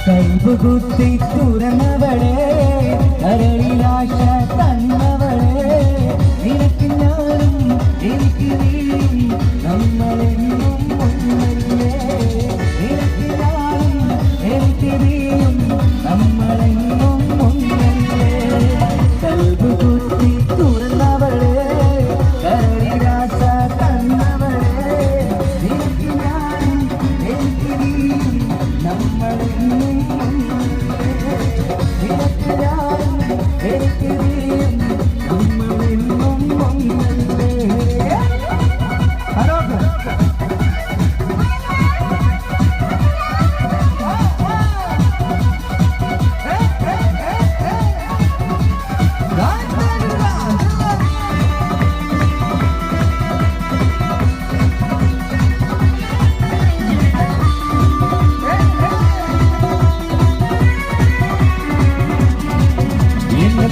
കൈകുത്തി തുറന്നവളെ കരളിലാശ തന്നവളെ നിനക്ക് ഞാനും എനിക്ക് നീയും നമ്മളെന്നും ഒന്നല്ലേ നിനക്ക് ഞാനും എനിക്ക് നീയും നമ്മളെന്നും ഒന്നല്ലേ കൈകുത്തി തുറന്നവളെ കരളിലാശ തന്നവളെ നിനക്ക് ഞാനും എനിക്ക് നീയും നമ്മളെന്നും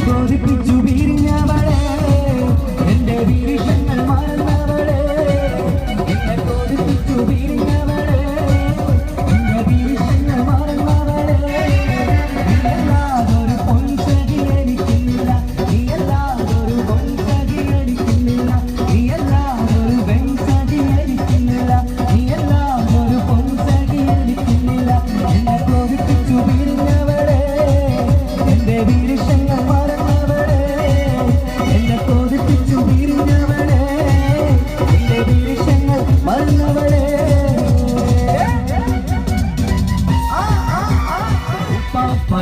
കൊതിപ്പിച്ചു വിരിഞ്ഞവളെ എന്റെ വിരിശങ്ങൾ മറന്നവളെ എന്നെ കൊതിപ്പിച്ചു വിരിഞ്ഞവളെ എന്റെ വിരിശങ്ങൾ മറന്നവളെ നീയല്ലാതൊരു പൊൻസഖി എനിക്കില്ല നീയല്ലാതൊരു പൊൻസഖി എനിക്കില്ല നീയല്ലാതൊരു വെൺസഖി എനിക്കില്ല നീയല്ലാതൊരു പൊൻസഖി എനിക്കില്ല എന്നെ കൊതിപ്പിച്ചു വിരിഞ്ഞവളെ എന്റെ വിരിശങ്ങൾ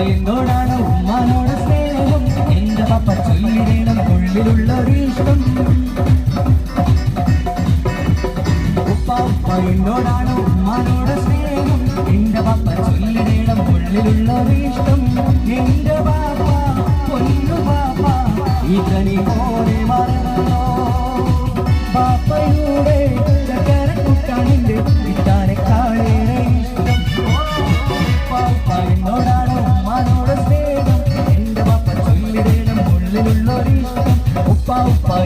എന്നോടാണ് ഉമ്മാനോട് സ്നേഹം എന്റെ പപ്പ ചൊല്ലിടണം ഉള്ളിലുള്ള ഇഷ്ടം ഉപ്പ എന്നോടാണ് ഉമ്മാനോട് സ്നേഹം എന്റെ പപ്പ ചൊല്ലിടണം ഉള്ളിലുള്ള ഇഷ്ടം എന്റെ പാപ്പ പൊന്നു പാപ്പ ഇതനി പോലെ മറന്നോ പാപ്പയുടെ ചക്കരക്കുട്ടാനിന്റെ ഇട്ടാനെ കാളേറെ ഇഷ്ടം പാപ്പ എന്നോടാണ് ഉമ്മാനോട് സ്നേഹം എന്റെ പാപ്പ ചൊല്ലിടണം ഉള്ളിലുള്ളൊരിഷ്ടം ഉപ്പ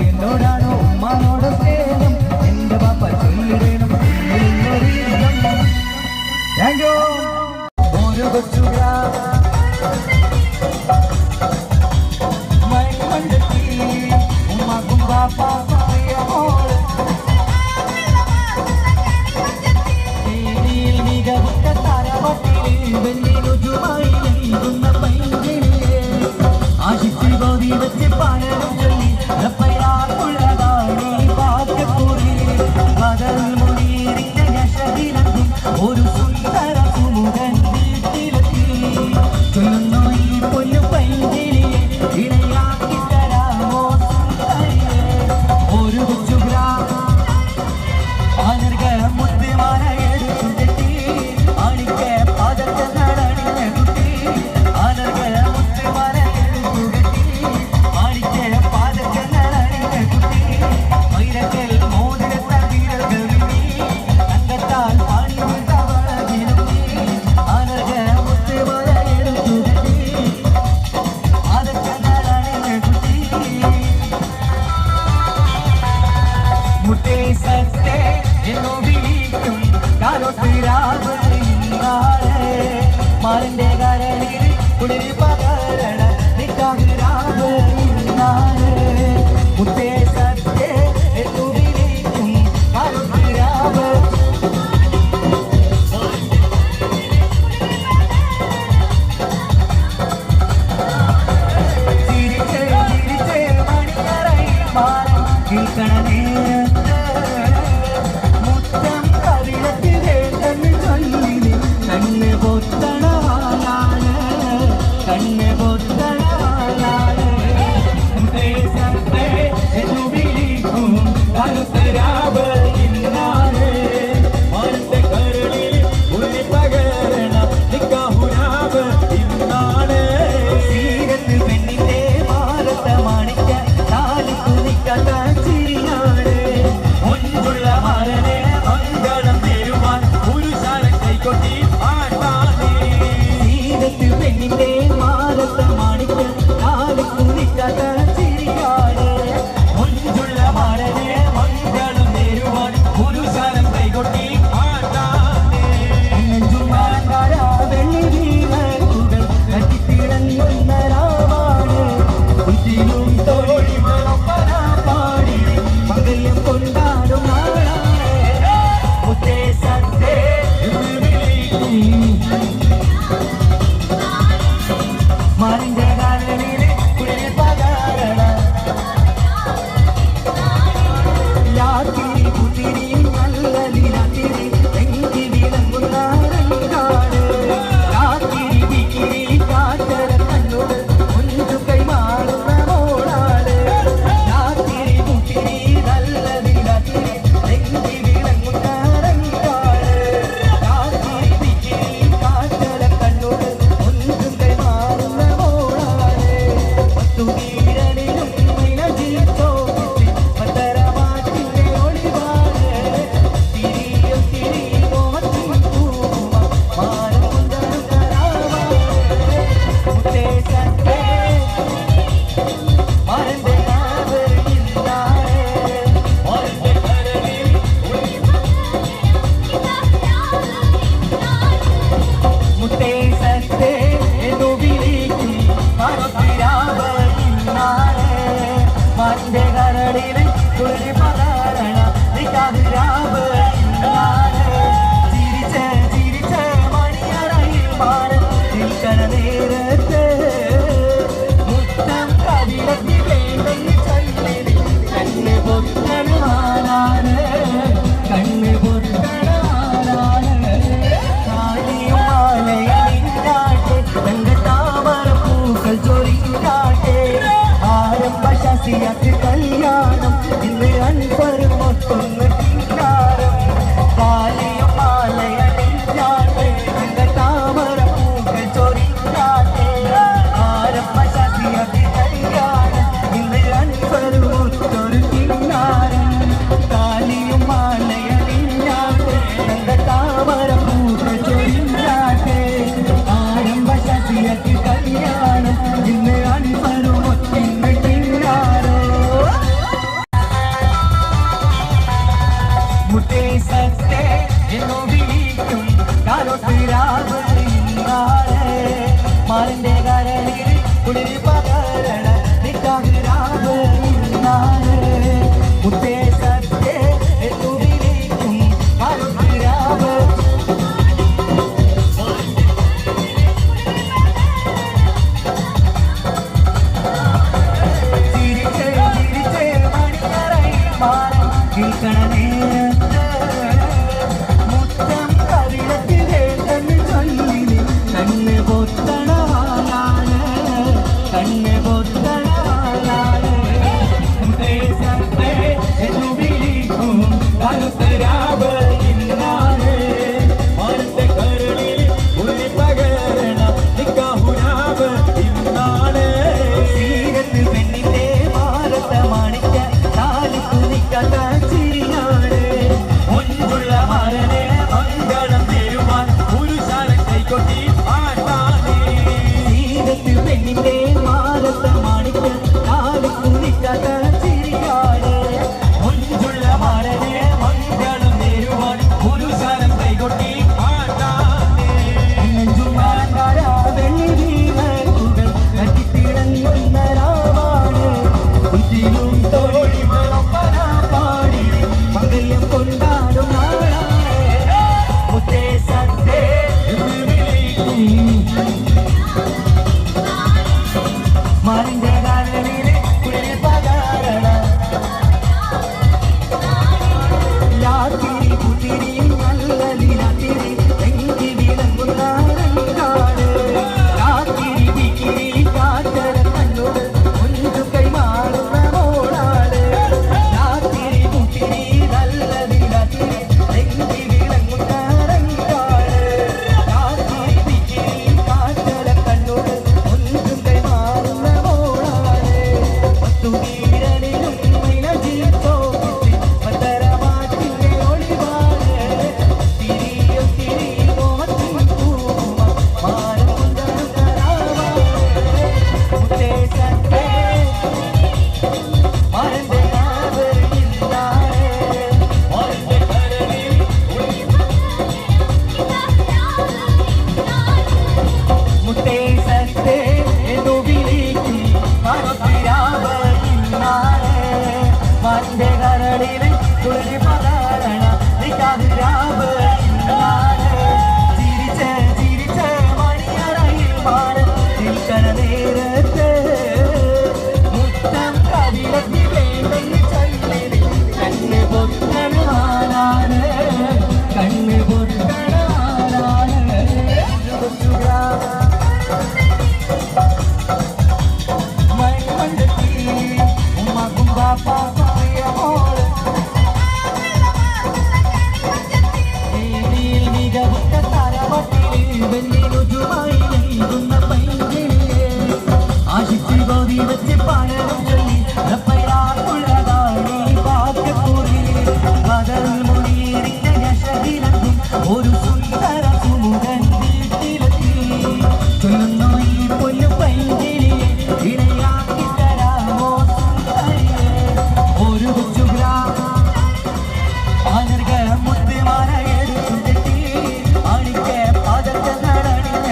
എന്നോടാണ് ഉമ്മാനോട് സ്നേഹം എന്റെ പാപ്പ ചൊല്ലിടണം ഉള്ളിലുള്ളൊരിഷ്ടം ഓരോ കൊച്ചുകാ ഉമ്മാക്കും പാപ്പ ഒരു സുന്ദര സുമുഖൻ വീട്ടിലെത്തി ചൊല്ലുന്നു ഈ പൊന്നു പൈങ്കിളിയെ ഇണയാക്കി തരാമോ സുന്ദരിയെ ഒരു കൊച്ചുഗ്രാ ആനർഗ മുത്തുമാല എടുത്തു കെട്ടി അണിക്ക പതക്കങ്ങൾ അണിഞ്ഞ കുട്ടി ആനർഗ മുത്തുമാല എടുത്തു കെട്ടി അണിക്ക പതക്കങ്ങൾ അണിഞ്ഞ കുട്ടി വൈരക്കൽ മോതിരത്ത വീരകൾ തങ്കത്താൽ പാണി മാറിന്റെ കരളിൽ കുളിരി പകരണ നിക്കാഹിരാവ് മുത്തേ സത്തേ എന്നു വിളിക്കും കാലുരാവ് ചിരിച്ചേ ചിരിച്ചേ മണിയറയിൽ മാറി കേൾക്കണ നേരത്ത് മുത്തം കവിളത്തിൽ വേണ്ടെന്ന് ചൊല്ലി കണ്ണ് പൊത്തണവാനാണ് കണ്ണ് പൊത്തണവാനാണ് എന്നു വിളിക്കും കരുത്തരാവ് ഇന്നാണ് മാറിന്റെ കരളിൽ ഉള്ളി പകരണ നിക്കാഹുരാവ് ഇന്നാണ് സീരത്ത് പെണ്ണിന്റെ മാറത്തെ മാണിക്ക താലിക്കു നിക്കാത്ത ചിരിയാണ് ഒൻപുള്ള മാറനെ മംഗളം തരുവാൻ പുരുഷാരൻ കൈകൊട്ടി ആട്ടാനേ മുത്തേസത്തെ എന്നു വിളിക്കും മറുതിരാവ് ഇന്നാണ് മന്റെ കരളിൽ കുളിരി പകരണ നിക്കാതിരാവ് ഇന്നാണ് ചിരിച്ച് ചിരിച്ച് മണിയറയിൽ മാറി നിൽക്കണ നേരത്ത് മുത്തം കവിളത്തിൽ വേണ്ടെന്ന് ചൊല്ലി കണ്ണ് പൊത്തണാനാണ് കണ്ണ് പൊത്തണാനാണ് കാലിയും മാലയണിഞ്ഞാട്ടെ തന്റെ താമര പൂക്കൾ ചൊരിഞ്ഞാട്ടെ ആരംഭ ശശിയാക്ക് കല്യാണം ഇന്ന് അൻപരും ഒത്തൊന്ന് കിന്നാരം കാലിയും മാലയണിഞ്ഞാട്ടെ തന്റെ താമര പൂക്കൾ ചൊരിഞ്ഞാട്ടെ ആരംഭ ശശിയാക്ക് കല്യാണം ഇന്ന് അൻപരും ഒത്തൊരു കിന്നാരം കാലിയും മാലയണിഞ്ഞാട്ടെ തന്റെ താമര പൂക്കൾ ചൊരിഞ്ഞാട്ടെ ആരംഭ ശശിയാക്ക് കല്യാണം ഇന്ന് അൻപരും ഒത്തൊന്ന് കിന്നാരോ മുത്തേസത്തെ എന്നു വിളിക്കും കാലൊത്തിരാവ് ഇന്നാണ് മാലിന്റെ കരളിൽ കുളിരി പകരണ നിക്കാതിരാവ് ഇന്നാണ് മുത്തേസത്തെ എന്നു വിളിക്കും കാലൊത്തിരാവ് ചിരിച്ച് ചിരിച്ച് മണിയറയിൽ മാറി നിൽക്കണ നേരത്ത് മുത്തം കവിളത്തിൽ വേണ്ടെന്ന് ചൊല്ലി കണ്ണ് പൊത്തണാനാണ് കണ്ണ് പൊത്തണാനാണ് മുത്തേസത്തെ എന്നു വിളിക്കും കറുത്തരാവ് ഇന്നാണ് മാനത്തെ കരളിൽ ഉള്ളി പകരണ നിക്കാഹുരാവ് ഇന്നാണ് സീരത്ത് പെണ്ണിന്റെ മാനത്തെ മാണിക്ക താലി കുനിക്കാത്ത ചിരിയാണ് മുൻപുള്ള മരനെ മംഗളം തരുവാൻ പുരുഷാരൻ കൈകൊട്ടി ആട്ടാനേ സീരത്ത് പെണ്ണിന്റെ മാനത്തെ മാണിക്ക താലി കുനിക്കാത്ത ചിരിയാണ് മുൻപുള്ള മരനെ മംഗളം തരുവാൻ പുരുഷാരൻ കൈകൊട്ടി ആട്ടാനേ നെഞ്ചുമാരാ വെള്ളി വീണുകൾ കത്തിത്തിളങ്ങുന്ന രാവാണ് കുറ്റിയും തോഴിമൊപ്പന പാടി മംഗല്യം കൊണ്ടാടും നാളാണ് മുത്തേസത്തെ എന്ന് വിളിക്കും മാലിന്റെ കരളിൽ കുളിരി പകരണ ലാത്തിരി കുത്തിരി നല്ലതി രാത്തിരി എങ്കി വിളങ്ങുന്ന രംഗാണ് രാത്തിരി വിക്കിരി കാറ്റര കണ്ണോട് കൊഞ്ചു കൈമാറുന്ന മോളാണ് രാത്തിരി കുത്തിരി നല്ലതി രാത്തിരി എങ്കി വിളങ്ങുന്ന രംഗാണ് രാത്തിരി വിക്കിരി കാറ്റര കണ്ണോട് കൊഞ്ചു കൈമാറുന്ന മോളാണ് പത്തുവീരനിലും മൈലജിത്തോ പത്തരമാറ്റിന്റെ ഒളിവാണ് തിരിയോ തിരി മോഹത്തിൻ പൂമ മാനം കൊണ്ടൊരു രാവാണ് മുത്തേസത്തെ മാനന്റെ കാവ് ഇന്നാണ് മാനന്റെ കരളിൽ മുത്തേസത്തെ എന്നു വിളിക്കും മറുതിരാവ് ഇന്നാണ് മാന്റെ കരളിൽ കുളിരി പകരണ നിക്കാതിരാവ് ഇന്നാണ് ചിരിച്ച് ചിരിച്ച് മണിയറയിൽ മാറി നിൽക്കണ നേരത്ത് മുത്തം കവിളത്തിൽ വേണ്ടെന്ന് ചൊല്ലി കണ്ണ് പൊത്തണാനാണ് കണ്ണ് പൊത്തണാനാണ് മൺമണ്ടത്തി ഉമ്മക്കും ബാപ്പാക്കും പ്രിയമോള് ഏരിയിൽ മികവുറ്റ തരവട്ടിൽ വെല്ലിരുചുമായി നൽകുന്ന പൈങ്കിളിയെ ആശിച്ച് ബോധി വെച്ച് പണരും ചൊല്ലി ഉള്ളതാണീ വാക്യക്കൂറി ബദൽ മുനീറിന്റെ യശകിലക്കും ഒരു സുന്ദര സുമുഖൻ വീട്ടിലെത്തി ചൊല്ലുന്നു ഈ പൊന്നു പൈങ്കിളിയെ ഇണയാക്കി തരാമോ സുന്ദരിയെ ഒരു കൊച്ചുഗ്രാമ മുത്തുമാല എടുത്തു തെറ്റി അണിക്ക് പതച്ച നടണി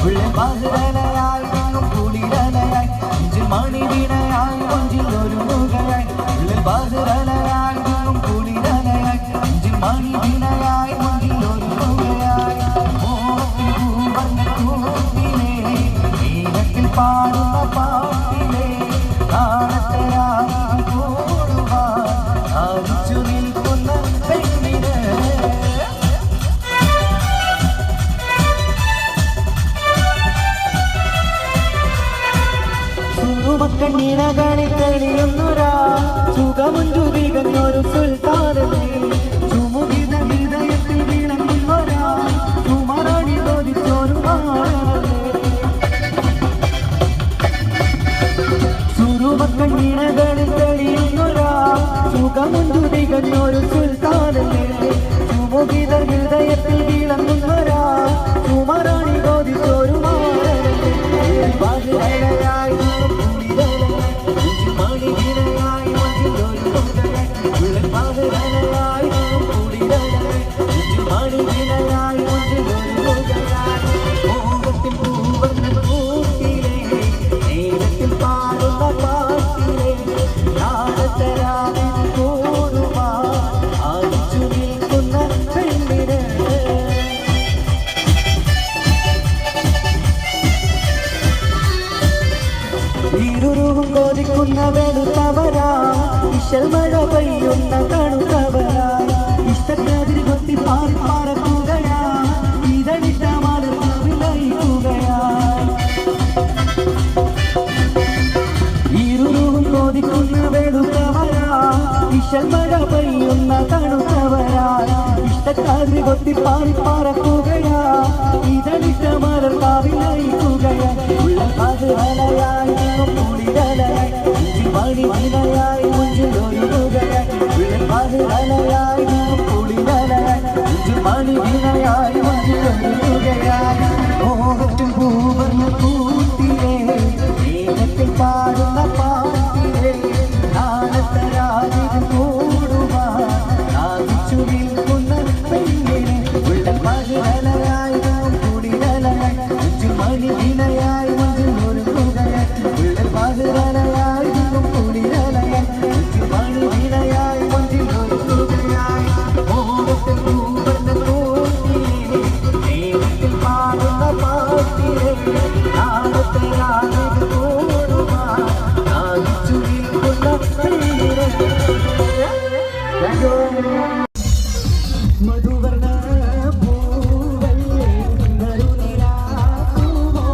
ഉള്ളിൽ പതിരലയായി നിന്നും കുളിരലയായി നെഞ്ചിൽ മണിവീണയായി കൊഞ്ചിൽ ഒരു മുഖയായി ഉള്ളിൽ പതിരലയായി നിന്നും കുളിരലയായി നെഞ്ചിൽ മണിവീണയായി കൊഞ്ചിൽ ഒരു മുഖയായി നീലത്തിൽ പാടുന്ന പാട്ടിലെ നാളത്തെ കൂടുവാൻ ആദിച്ചു നിൽക്കുന്ന പെണ്ണിന് സുറുമക്കണ്ണീണകളിൽ തെളിയുന്നൊരാ സുഖമുഞ്ചു തികഞ്ഞൊരു സുൽത്താനേ ചുമുകിത ഹൃദയത്തിൽ വിളങ്ങുന്നൊരാ ചുമരണി തോതിച്ചൊരു സുറുമക്കണ്ണീണകളിൽ തെളിയുന്നൊരാ സുഖമുഞ്ചു തികഞ്ഞൊരു സുൽത്താനേ ചുമുകിത ഹൃദയത്തിൽ വിളങ്ങുന്നൊരാ ചുമരണി തോതിച്ചൊരു പതിരലയായി മണിവിനയായി പതിരലയായി മണിവിനയായി മോഹത്തിൽ പൂവന്ന കൂട്ടിലെ നേരത്തിൽ പാടുന്ന പാട്ടിലെ യാതൊരാവിൽ കൂടുവാ ആദിച്ചു നിൽക്കുന്ന പെണ്ണിന് ഇരുരുവും കോതിക്കുന്ന വെളുത്തവരാ ഇശൽ മഴ പെയ്യുന്ന തണുത്തവരാ ഇഷ്ടക്കാതിൽ കൊത്തി പാറി പറക്കുകയാ ഇതളിട്ട മലർന്നവിലയിക്കുകയാ ഇരുരുവും കോതിക്കുന്ന വെളുത്തവരാ ഇശൽ മഴ പെയ്യുന്ന തണുത്തവരാ ഇഷ്ടക്കാതിൽ കൊത്തി പാറി പറക്കുകയാ ഇതളിട്ട മലർന്നവിലയിക്കുകയാ ഉള്ള പതിരലയായി മണിവിനയായി മുഞ്ചിൽ ഒരു മുഖയായി പതിരലയായി കുളിരലയായി മണിവിനയായി മുഞ്ചിൽ ഒരു മുഖയായി മോഹത്തിൽ പൂവർണ്ണ കൂട്ടിലെ നേരത്തിൽ പാടുന്ന പാട്ടിലെ നാളത്തെ രാവിലെ കൂടുവാൻ ആദിച്ചു നിൽക്കുന്ന പെണ്ണിനെ ഉള്ള പതിരലയായി കുളിരലയായി മണിവിനയായി മുഞ്ചിൽ ഒരു മുഖയായി ഉള്ള പതിരലയായി മധുവർണ്ണ പൂവല്ലേ നറുനിലാപ്പൂവോ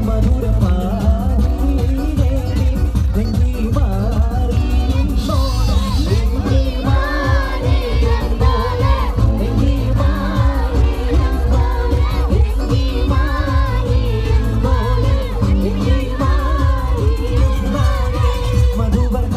മധുരപാടിയിലേ വെങ്കി മാറിയുന്നോ വെങ്കി മാറിയുന്നോ വെങ്കി മാറിയുന്നോ വെങ്കി മാറിയുന്നോ വെങ്കി മാറിയുന്നോ മധുവർണ്ണ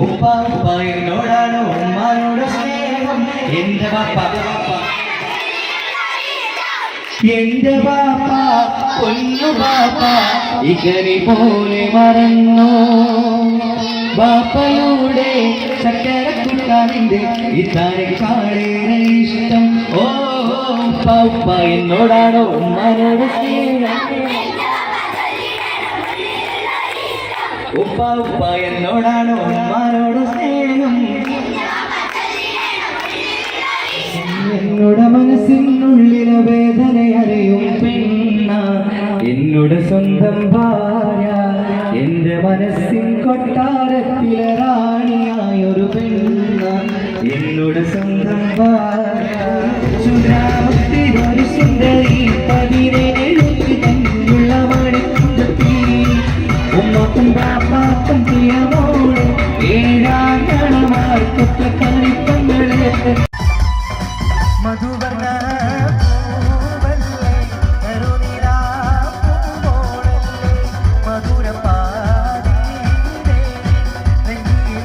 ഉപ്പ ഉപ്പ എന്നോടാണ് ഉമ്മാനോട് സ്നേഹം എന്റെ ബാപ്പ എന്റെ ബാപ്പ പൊന്നു ബാപ്പ ഇകനി പോലെ മറന്നു ബാപ്പയുടെ ചക്കര കുട്ടാനിന്റെ ഇതാരെക്കാളേറെ ഇഷ്ടം ഓ ഉപ്പ ഉപ്പ എന്നോടാണോ ഉമ്മാനോട് സ്നേഹം ഉപ്പ ഉപ്പ എന്നോടാണോ ഉമ്മാനോട് സ്നേഹം എന്നോട് മനസ്സിനുള്ളിലെ വേദന അറിയും പെണ്ണ എന്നോട് സ്വന്തം ഭാര്യ എന്റെ മനസ്സിൻ കൊട്ടാരത്തിലെ റാണിയായൊരു പെണ്ണ എന്നോട് സ്വന്തം ഭാര്യ ചുരാമത്തിനൊരു സുന്ദരി 17 തന്നുള്ള മണിക്കുണ്ടത്തി ഉമ്മക്കും ബാപ്പാക്കും പ്രിയമോട് ഏഴാങ്കണമാർക്കൊക്കെ കളിപ്പങ്ങളെ മധുവർണ്ണ പൂവല്ലേ കരുനിലാ പൂവോളല്ലേ മധുരപാതീരേ നെഞ്ചിൽ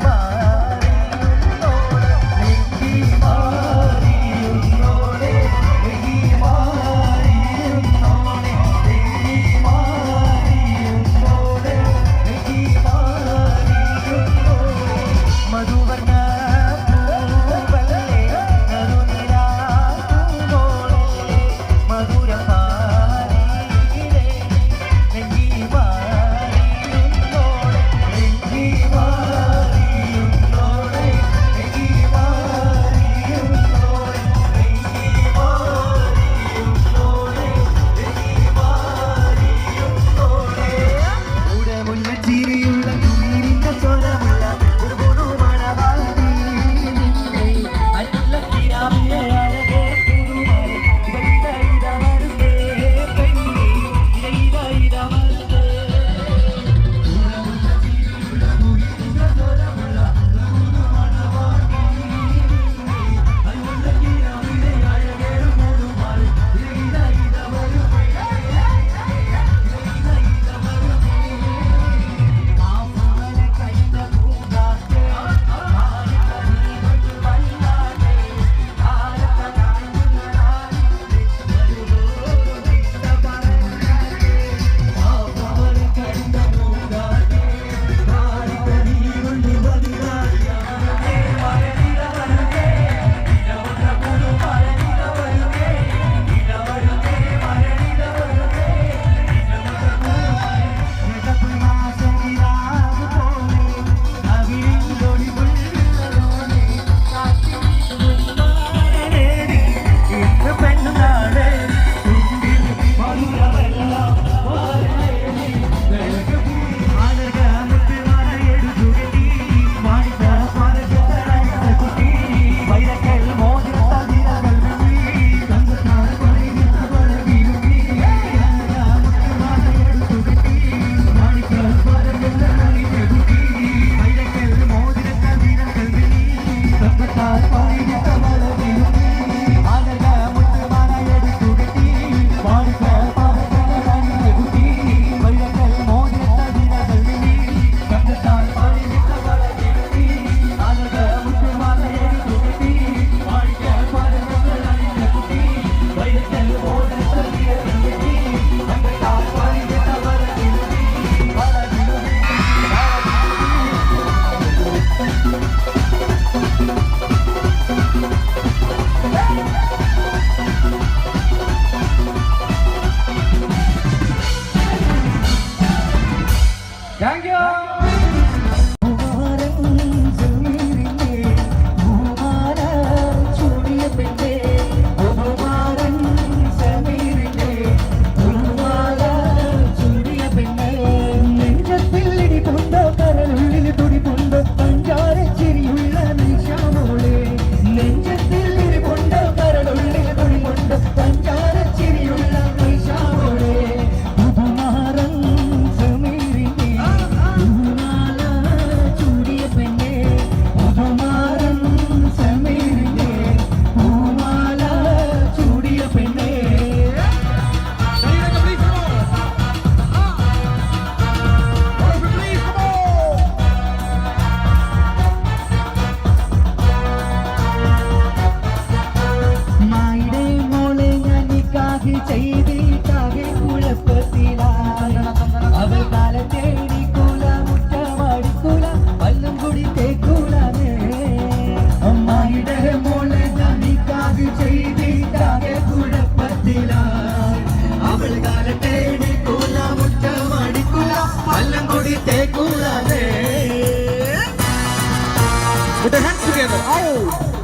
Put your hands together. Oh!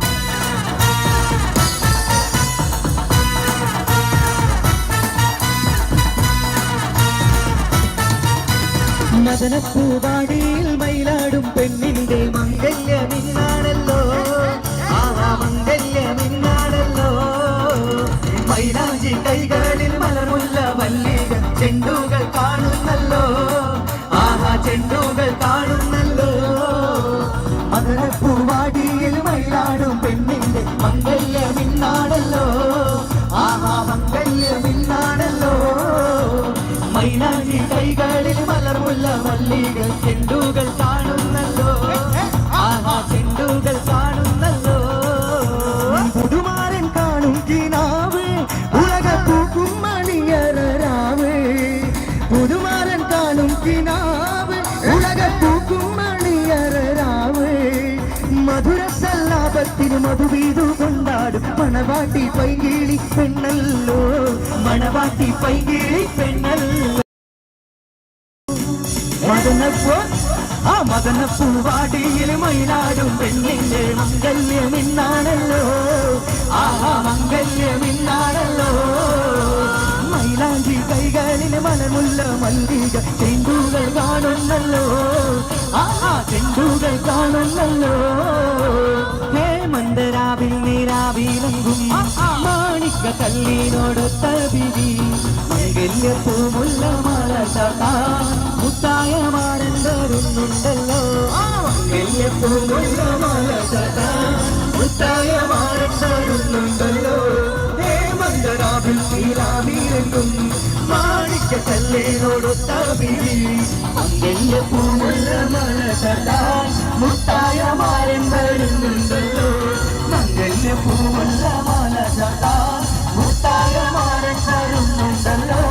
മദനപ്പൂവാടിയിൽ Mayiladum പെണ്ണിന്റെ മംഗല്യമിന്നാണല്ലോ ആ മംഗല്യമിന്നാണല്ലോ മൈലാഞ്ചി കൈകളിൽ മലർമുല്ല മല്ലിക ചെണ്ടുകൾ കാണുന്നല്ലോ ആഹാ ചെണ്ടുകൾ കാണുന്നല്ലോ മദനപ്പൂവാടിയിൽ മയിലാടും പെണ്ണിന്റെ മംഗല്യമിന്നാണല്ലോ ആഹാ മംഗല്യമിന്നാണല്ലോ മൈലാഞ്ചി കൈകളിൽ മലർമുല്ല മല്ലിക ചെണ്ടുകൾ കാണുന്നല്ലോ ആഹാ ചെണ്ടുകൾ കാണുന്നല്ലോ പുതുമാരൻ കാണും കിനാവ് ഉലക പൂക്കും മണിയറാവ് പുതുമാരൻ കാണും കിനാവ് ഉലക പൂക്കും മണിയറാവ് മധുര സല്ലാപത്തിന് മധുവീതു കൊണ്ടാടും മണവാട്ടി പൈകിളി പെണ്ണല്ലോ മണവാട്ടി പൈകിളി പെണ്ണല്ലോ മദനപ്പൂവാടിയിൽ മയിലാടും പെണ്ണിന്റെ മംഗല്യമിന്നാണല്ലോ ആഹാ മംഗല്യമിന്നാണല്ലോ മൈലാഞ്ചി കൈകളിൽ മലമുല്ല മല്ലിക ചെണ്ടുകൾ കാണുന്നല്ലോ ആഹാ ചെണ്ടുകൾ കാണുന്നല്ലോ ഹേമന്തരാവിൽ നീരാവിലങ്കും മാണിക്ക കല്ലിനോടൊത്ത വിധി മംഗല്യപ്പൂമുല്ല മല മുത്തായ മാരൻ വരുന്നുണ്ടല്ലോ മംഗല്യപ്പൂമുല്ല മല മുത്തായ മാരൻ വരുന്നുണ്ടല്ലോ ഹേമന്തരാവിൽ നീരാവിലങ്കും മാണിക്ക കല്ലിനോടൊത്ത വിധി മംഗല്യപ്പൂമുള്ള മല മുത്തായ മാരൻ വരുന്നുണ്ടല്ലോ മംഗല്യപ്പൂമുള്ള മല മുത്തായ മാരൻ വരുന്നുണ്ടല്ലോ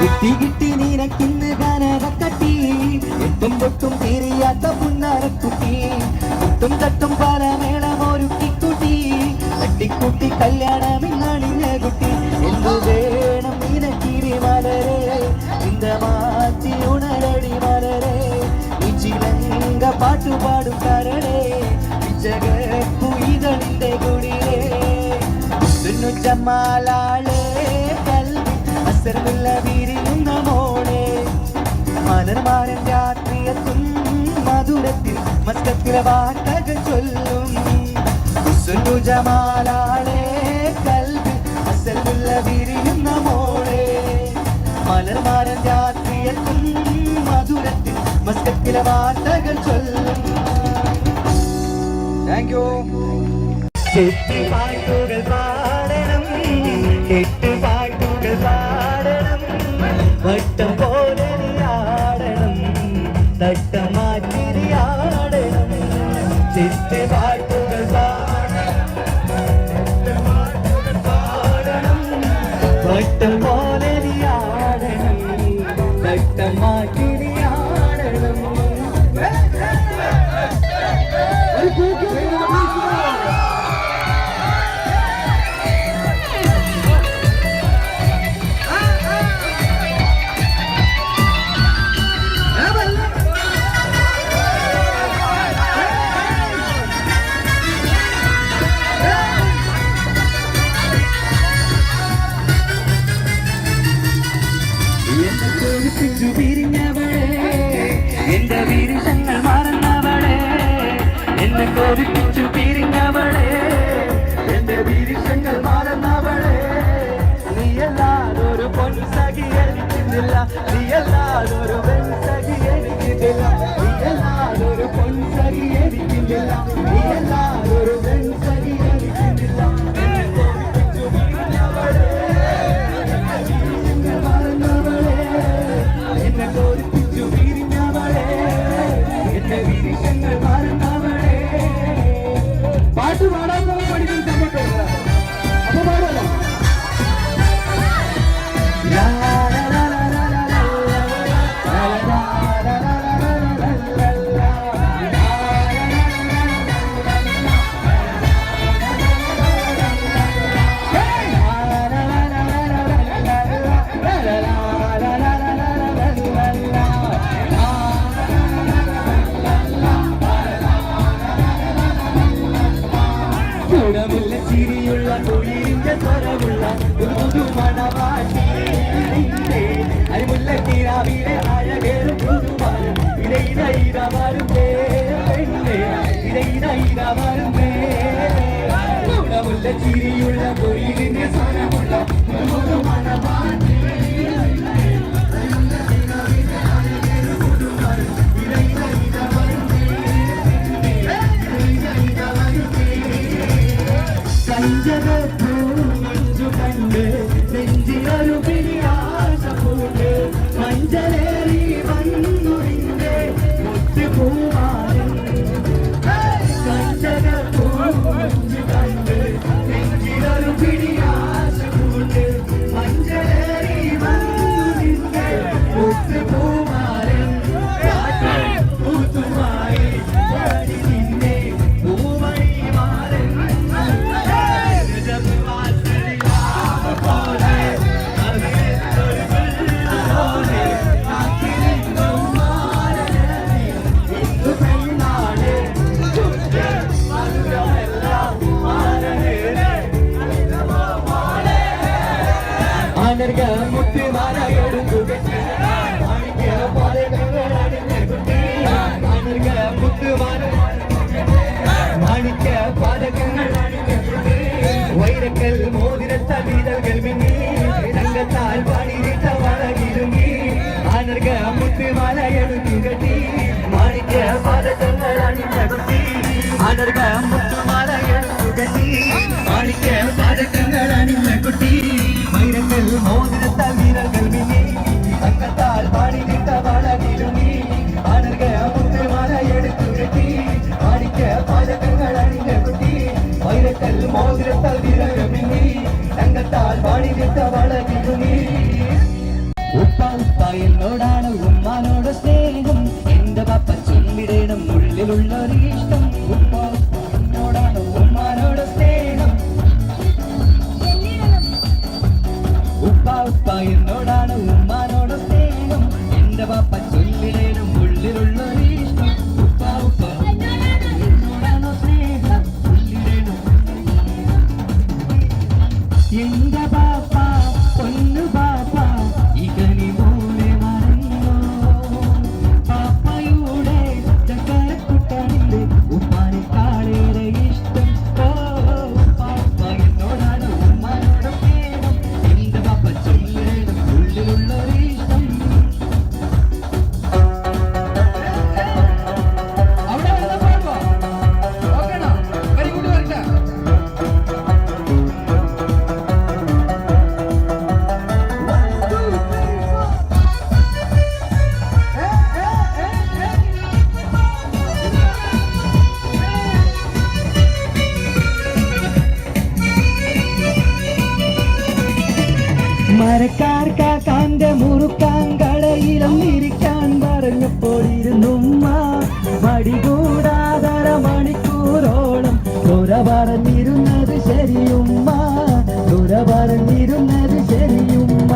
കിട്ടി കിട്ടി നിനക്കിന്ന് കനകക്കട്ടി എട്ടും പൊട്ടും തീരിയാത്ത പുന്നരക്കുട്ടി കുട്ടും തട്ടും പല മേളമൊരുക്കിക്കുട്ടി തട്ടിക്കുട്ടി കല്യാണമിന്നണിഞ്ഞ കുട്ടി എന്തു വേണം നിനക്കിരി മലരെ ഇന്ത മാറ്റി ഉണരടി മലരെ ചിലങ്ക പാട്ടുപാടും കരളെ ജഗപ്പുയിതളിന്റെ കുടിലേ ജമാലാളെ കൽവി അസർമുള്ള വിരിയുന്ന മോളെ മലർമാരൻ രാത്രിയത്തും മധുരത്തിൽ മസ്കത്തിലെ വാർത്തകൾ ചൊല്ലും ജമാലാളെ കൽവി അസർമുള്ള വിരിയുന്ന മോളെ മലർമാരൻ രാത്രിയത്തും മധുരത്തിൽ മസ്കത്തിലെ വാർത്തകൾ ചൊല്ലും. Thank you. പാട്ടുകൾ പാടണം, പാട്ടുകൾ പാടണം, വട്ടം പോലെ ആടണം, തട്ടം മാറ്റി ആടണം, പാട്ടുകൾ പാടണം, വട്ടം പോലെ ആടണം, തട്ടം മാറ്റി ആടണം. എന്റെ വീരങ്ങൾ മറന്നവളെ എന്നെ കോപിപ്പിച്ചു പിരിഞ്ഞവളെ എന്റെ വീരങ്ങൾ മറന്നവളെ നീയല്ലാതൊരു പൊൻസഖി എനിക്കുന്നില്ല നീയല്ലാതൊരു പെൺസഖി എനിക്കില്ല നീയല്ലാതൊരു പൊൻസഖി എനിക്കില്ല നീയല്ലാതൊരു പെൺസഖി എനിക്കില്ല എന്നെ കോപിപ്പിച്ചു പിരിഞ്ഞവളെ വീരങ്ങൾ മറന്നവളെ എന്നെ കോപിപ്പിച്ചു പിരിഞ്ഞവളെ എന്റെ വീരങ്ങൾ മറന്നവളെ. പാട്ട് പാടാൻ പഠിക്കാൻ സമ്മതിക്കില്ല അപ്പൊ പാടല്ലോ. ഗുണമുള്ള ചിരിയുള്ള തൊഴിലിന്റെ സ്വരമുള്ള ഒരു പുതുമണവാട്ടി അരിമുല്ല തീരാവിലെ അഴകേറും പുതുമാരും ഇടയിട വരുന്നേ പെണ്ണേ ഇടയിട വരുന്നേ. ഗുണമുള്ള ചിരിയുള്ള തൊഴിലിന്റെ സ്വരമുള്ള ഒരു പുതുമണവാട്ടി മഞ്ചു കണ്ട് നെഞ്ചിലൊരു പിടിയാശ പൂണ്ട് മഞ്ചലേറി വന്നുറിന്റെ മുത്തുപൂമാരൻ മഞ്ചു കണ്ട് നെഞ്ചിലൊരു പിടിയാശ പൂണ്ട് മഞ്ചലേറി വന്നുറിന്റെ മുത്തുപൂമാരൻ പൂത്തുമായി പാടി നിന്നെ പൂവഴി മാറൻ മുത്തുമാല എടുക്കുക മുത്തുമാല മാണിക്ക പാതകങ്ങൾ വൈരക്കൽ മോതിരത്ത വീരകൾ മിന്നി തങ്കത്താൽ പാടിയിട്ട വളകിരുങ്ങി ആനർക മുത്തുമാല എടുക്കുകട്ടി മാണിക്ക പാതകങ്ങൾ അണിഞ്ഞകുട്ടി ആനർക മുത്തുമാല എടുക്കുകട്ടി മാണിക്ക പാതകങ്ങൾ അണിഞ്ഞകുട്ടി വൈരക്കൽ മോതിരത്ത വീരകൾ മിന്നി തങ്കത്താൽ പാടിയിട്ട വളകിരുങ്ങി ആനർക മുത്തുമാല എടുക്കുകട്ടി മാണിക്ക പാതകങ്ങൾ അണിഞ്ഞകുട്ടി വൈരക്കൽ മോതിരത്താൽ വീരകൾ മിന്നി തങ്കത്താൽ പാടിയിട്ട വളകിരുങ്ങി. ഉപ്പ എന്നോടാണ് ഉമ്മാനോട് സ്നേഹം എന്റെ പപ്പ ചൊല്ലിടണം ഉള്ളിലുള്ളൊരിഷ്ടം ഉപ്പ എന്നോടാണ് ഉമ്മാനോട് സ്നേഹം ഉപ്പ എന്നോടാണ് ഉമ്മാനോട് സ്നേഹം എന്റെ പപ്പ ചൊല്ലിടണം ഉള്ളിലുള്ളൊരിഷ്ടം ഉപ്പ എന്നോടാണോ സ്നേഹം ചൊല്ലിടണം എന്റെ പാപ്പ പൊന്നു പാപ്പ ഇകനി പോലെ മറന്നോ പാപ്പയുടെ ചക്കരക്കുട്ടനില് ഉപ്പാനെക്കാളേറെ ഇഷ്ടം പാപ്പ എന്നോടാണ് ഉമ്മാനോട് സ്നേഹം എന്റെ പാപ്പ ചൊല്ലിടണം ഉള്ളിലുള്ളൊരിഷ്ടം അവിടെ വന്നാ പാടുവോ? ഓക്കേണോ? വെരി ഗുഡ് വരട്ടെ. മരക്കാർ കാക്കാന്റെ മുറുക്കാൻ കടയിലും ഇരിക്കാൻ പറഞ്ഞപ്പോൾ ഇരുന്നുമ്മ മടികൂടാതര മണിക്കൂറോളം ദുര പറഞ്ഞിരുന്നത് ശരിയുമ്മ ദുര പറഞ്ഞിരുന്നത് ശരിയുമ്മ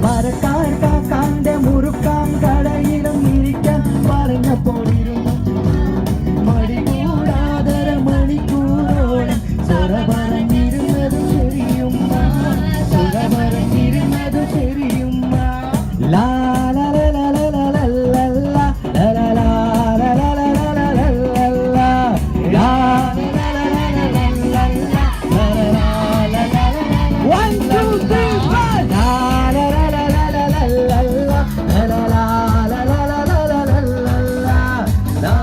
മരക്കാർ കാക്കാന്റെ മുറുക്കാൻ കടയിലും ഇരിക്കാൻ പറഞ്ഞപ്പോൾ ഇരുന്നു മടികൂടാതര മണിക്കൂറോളം ദുര പറഞ്ഞിരുന്നത് ശരിയുമ്മ ദുര പറഞ്ഞിരുന്നത് ശരിയുമ്മ ലാ ലാ ലാ ലാ ലാ ലാ ലാ ലാ ലാ ലാ ലാ ലാ ലാ ലാ ലാ ലാ ലാ ലാ ലാ One, two, three, four. La la la la la la la la la la la la la la la la la la la. La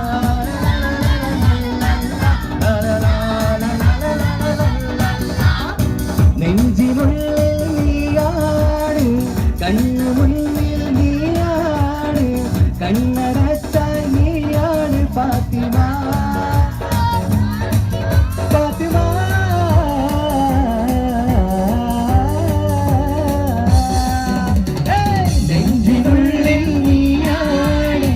നെഞ്ചിനുള്ളിൽ നീയാണ് കണ്ണു മുന്നിൽ നീയാണ് കണ്ണടച്ചാൽ നീയാണ് ഫാത്തിമ ഫാത്തിമ നെഞ്ചിനുള്ളിൽ നീയാണ്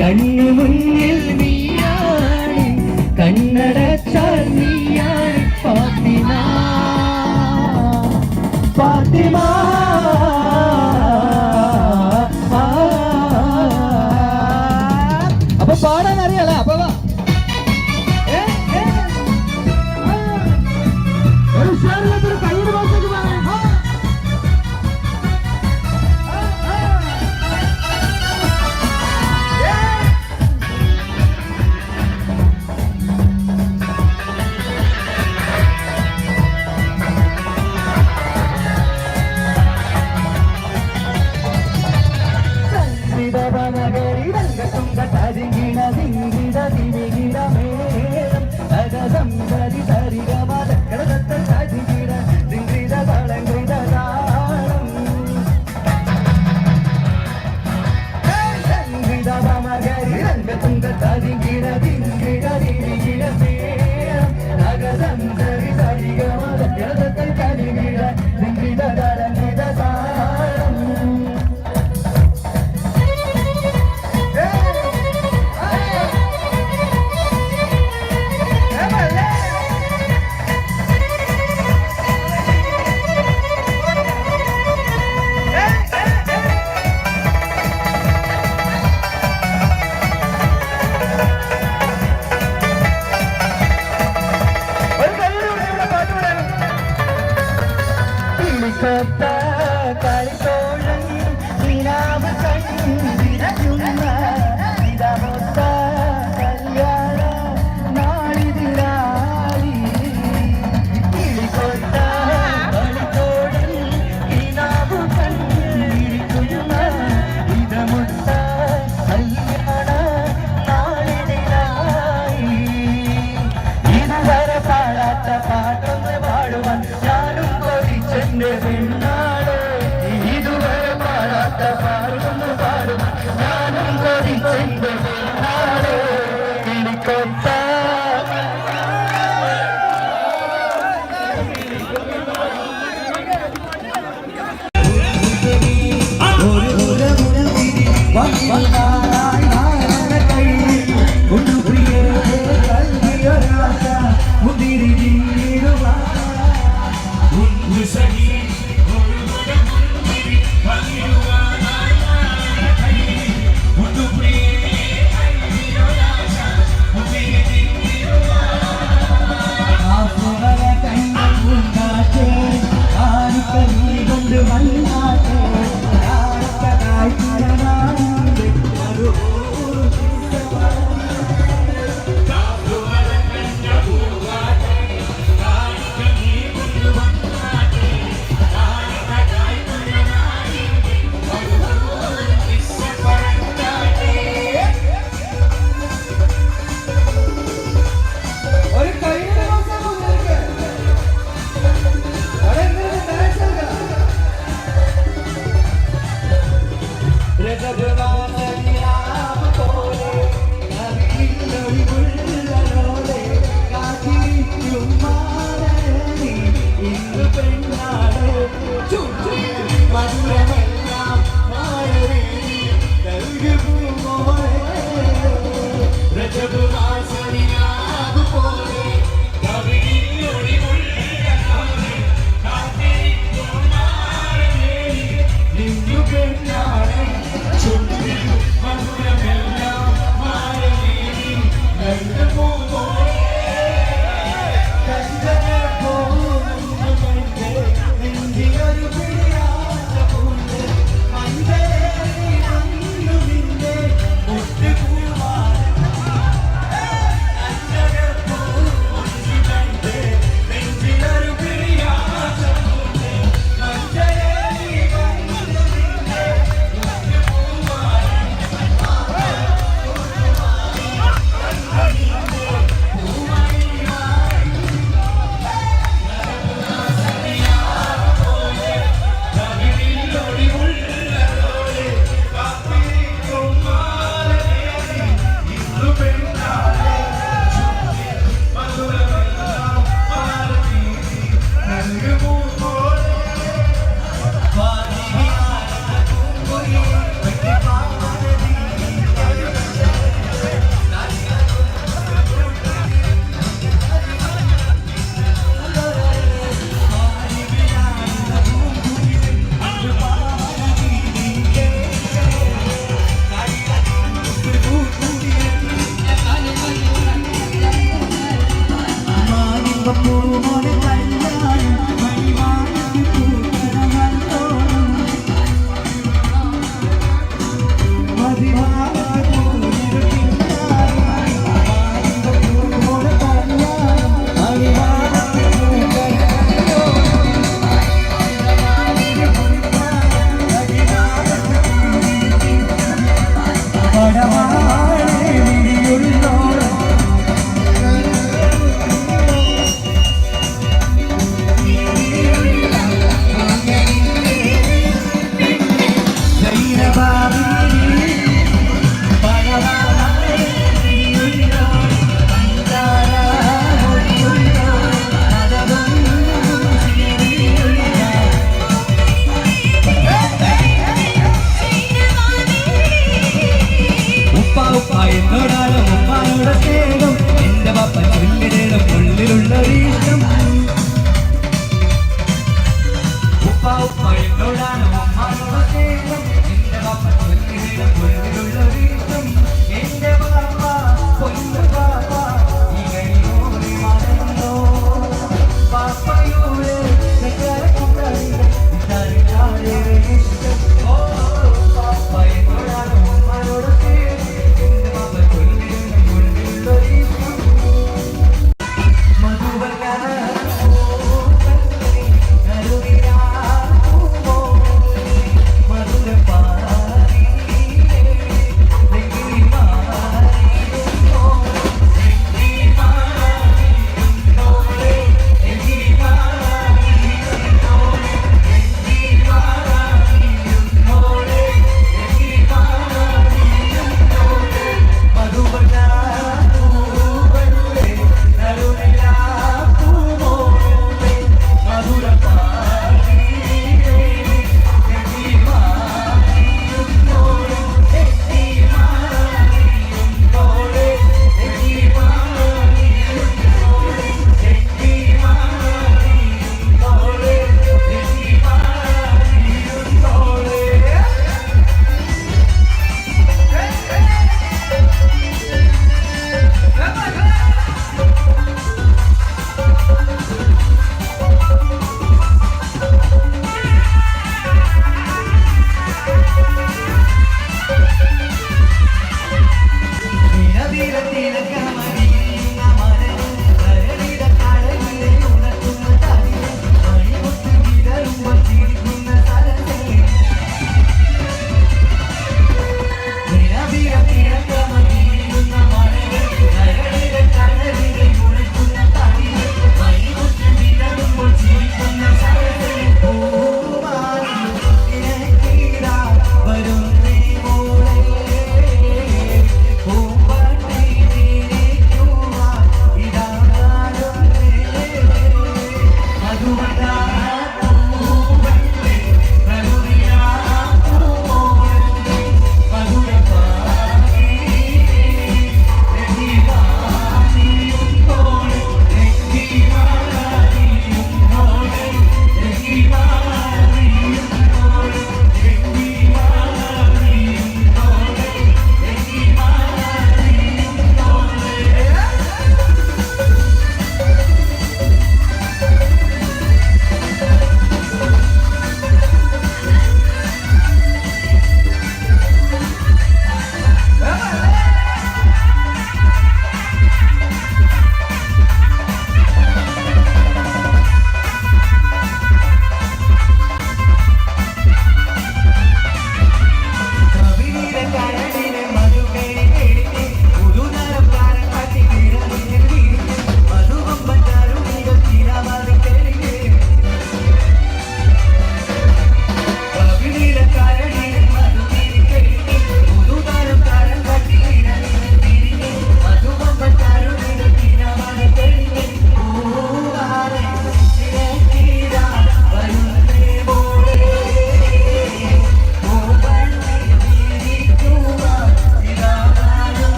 കണ്ണു മുന്നിൽ നീയാണ് കണ്ണടച്ചാൽ നീയാണ് ഫാത്തിമ ഫാത്തിമ അപ്പൊ പാടാൻ അറിയാലോ അപ്പൊ വാ. ഒരു ഉഷാറില്ലാത്തൊരു കയ്യുടെ ഭാഗത്തേക്ക് പറയാം കളിത്തോഴൻ നിലാവ് കണ്ടിരയുന്ന ഇതമൊത്ത കല്യാണ നാളിതിരായി കിളികൊത്ത കളിത്തോഴൻ നിലാവ് കണ്ടിരിക്കുന്ന ഇതമൊത്ത കല്യാണ നാളിതിരായി ഇതുവരെ പാടാത്ത പാട്ടൊന്ന് പാടുവാൻ ഞാനും കൊതിച്ചെന്റെ പെണ്ണാളെ ഇതുവരെ പാടാത്ത പാടുന്നു പാടും ഞാനും കൊതിച്ചെന്റെ പെണ്ണാളെ കിളിക്കൊത്ത ഒരു ഒരു കൈയുടെ ദിവസം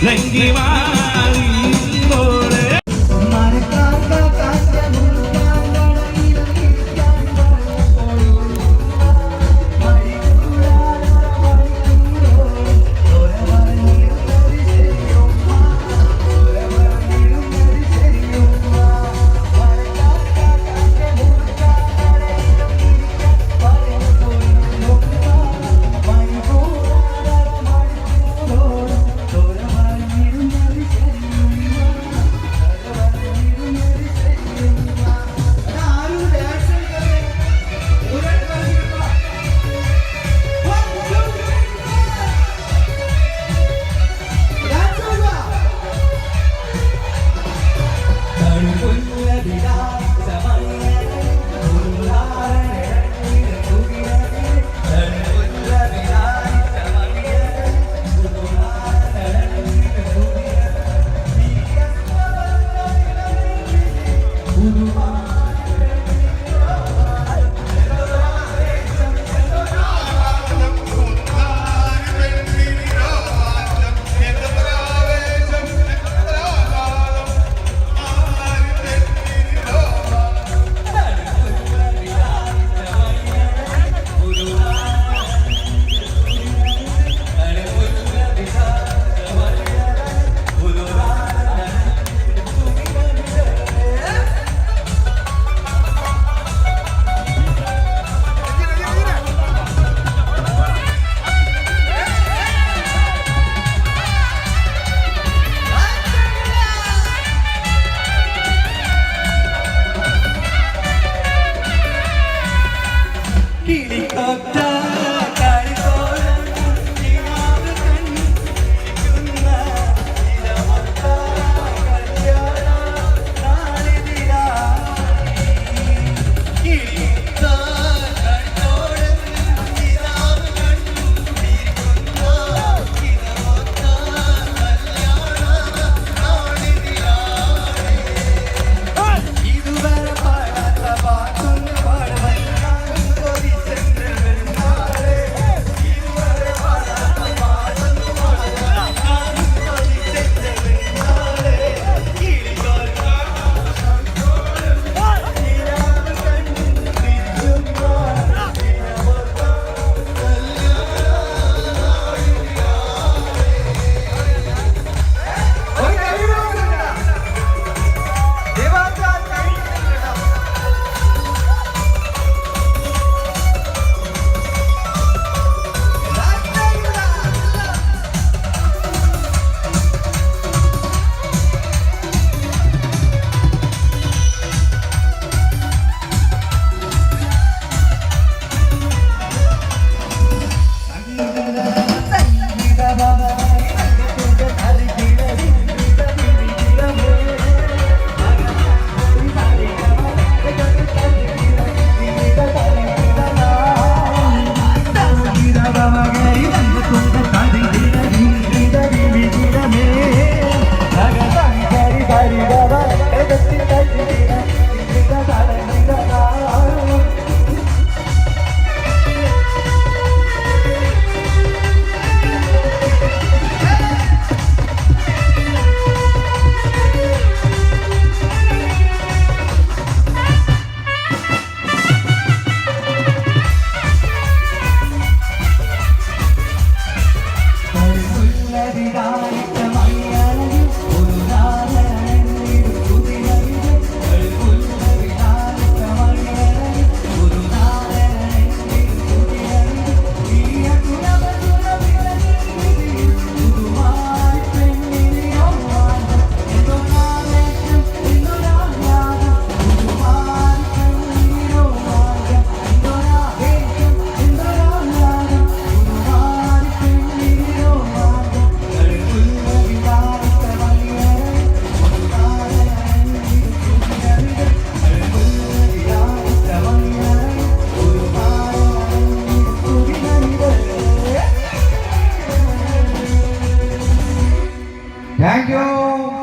ഇറങ്ങി മാറിയുമ്പോളെ Thank you.